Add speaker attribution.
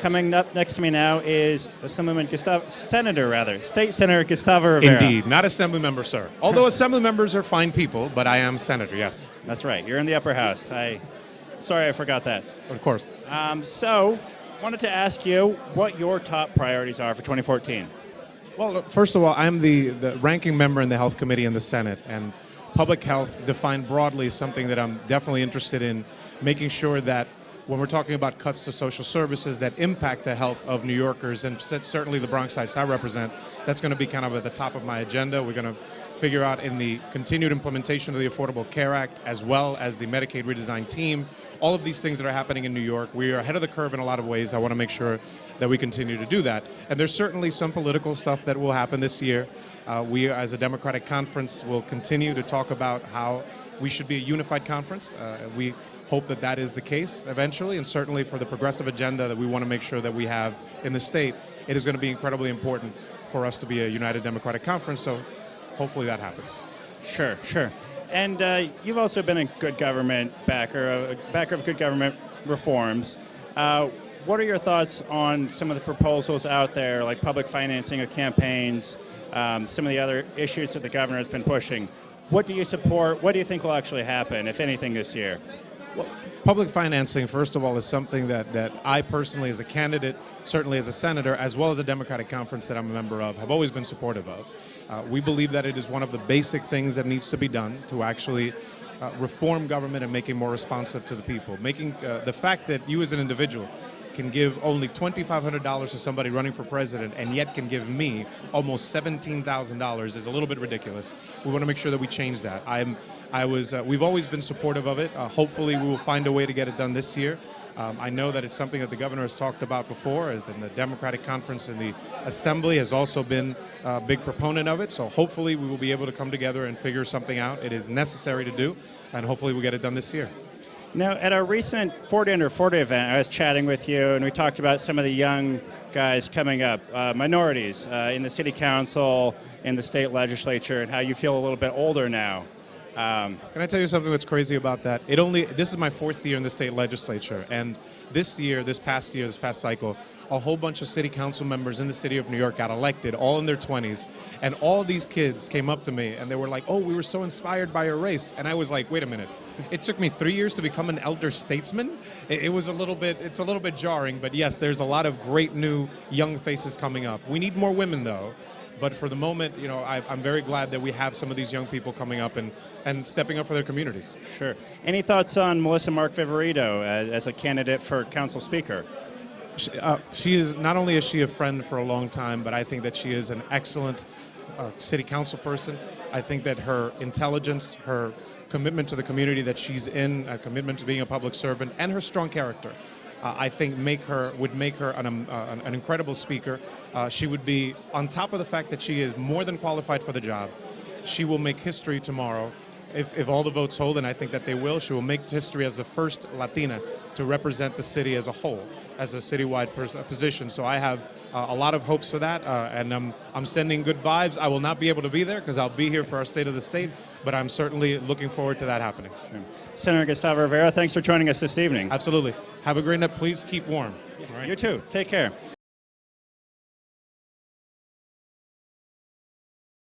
Speaker 1: Coming up next to me now is State Senator Gustavo Rivera.
Speaker 2: Indeed, not assembly member, sir. Although assembly members are fine people, but I am senator, yes.
Speaker 1: That's right. You're in the upper house. Sorry, I forgot that.
Speaker 2: Of course.
Speaker 1: So, wanted to ask you what your top priorities are for 2014.
Speaker 2: Well, first of all, I'm the ranking member in the Health Committee in the Senate, and public health, defined broadly, is something that I'm definitely interested in, making sure that when we're talking about cuts to social services that impact the health of New Yorkers, and certainly the Bronx sites I represent, that's going to be kind of at the top of my agenda. We're going to figure out in the continued implementation of the Affordable Care Act, as well as the Medicaid redesign team, all of these things that are happening in New York. We are ahead of the curve in a lot of ways. I want to make sure that we continue to do that. And there's certainly some political stuff that will happen this year. We, as a Democratic conference, will continue to talk about how we should be a unified conference. We hope that that is the case eventually, and certainly for the progressive agenda that we want to make sure that we have in the state, it is going to be incredibly important for us to be a united Democratic conference, so hopefully that happens.
Speaker 1: Sure. And you've also been a good government backer, a backer of good government reforms. What are your thoughts on some of the proposals out there, like public financing of campaigns, some of the other issues that the governor has been pushing? What do you support? What do you think will actually happen, if anything, this year?
Speaker 2: Well, public financing, first of all, is something that I personally, as a candidate, certainly as a senator, as well as a Democratic conference that I'm a member of, have always been supportive of. We believe that it is one of the basic things that needs to be done to actually reform government and make it more responsive to the people. Making the fact that you as an individual can give only $2,500 to somebody running for president and yet can give me almost $17,000 is a little bit ridiculous. We want to make sure that we change that. We've always been supportive of it. Hopefully we will find a way to get it done this year. I know that it's something that the governor has talked about before, as in the Democratic conference in the Assembly has also been a big proponent of it. So hopefully we will be able to come together and figure something out. It is necessary to do, and hopefully we'll get it done this year.
Speaker 1: Now, at our recent 40 Under 40 event, I was chatting with you, and we talked about some of the young guys coming up, minorities in the city council, in the state legislature, and how you feel a little bit older now.
Speaker 2: Can I tell you something that's crazy about that? This is my 4th year in the state legislature, and this past cycle, a whole bunch of city council members in the city of New York got elected, all in their 20s, and all these kids came up to me and they were like, "Oh, we were so inspired by your race," and I was like, "Wait a minute, it took me 3 years to become an elder statesman?" It's a little bit jarring, but yes, there's a lot of great new young faces coming up. We need more women, though. But for the moment, I'm very glad that we have some of these young people coming up and stepping up for their communities.
Speaker 1: Sure. Any thoughts on Melissa Mark Viverito as a candidate for council speaker?
Speaker 2: She is, not only is she a friend for a long time, but I think that she is an excellent city council person. I think that her intelligence, her commitment to the community that she's in, a commitment to being a public servant, and her strong character, I think would make her an incredible speaker. She would be, on top of the fact that she is more than qualified for the job, she will make history tomorrow. If all the votes hold, and I think that they will, she will make history as the first Latina to represent the city as a whole, as a citywide position. So I have a lot of hopes for that, and I'm sending good vibes. I will not be able to be there because I'll be here for our State of the State, but I'm certainly looking forward to that happening.
Speaker 1: Sure. Senator Gustavo Rivera, thanks for joining us this evening.
Speaker 2: Absolutely. Have a great night. Please keep warm.
Speaker 1: All right. You too. Take care.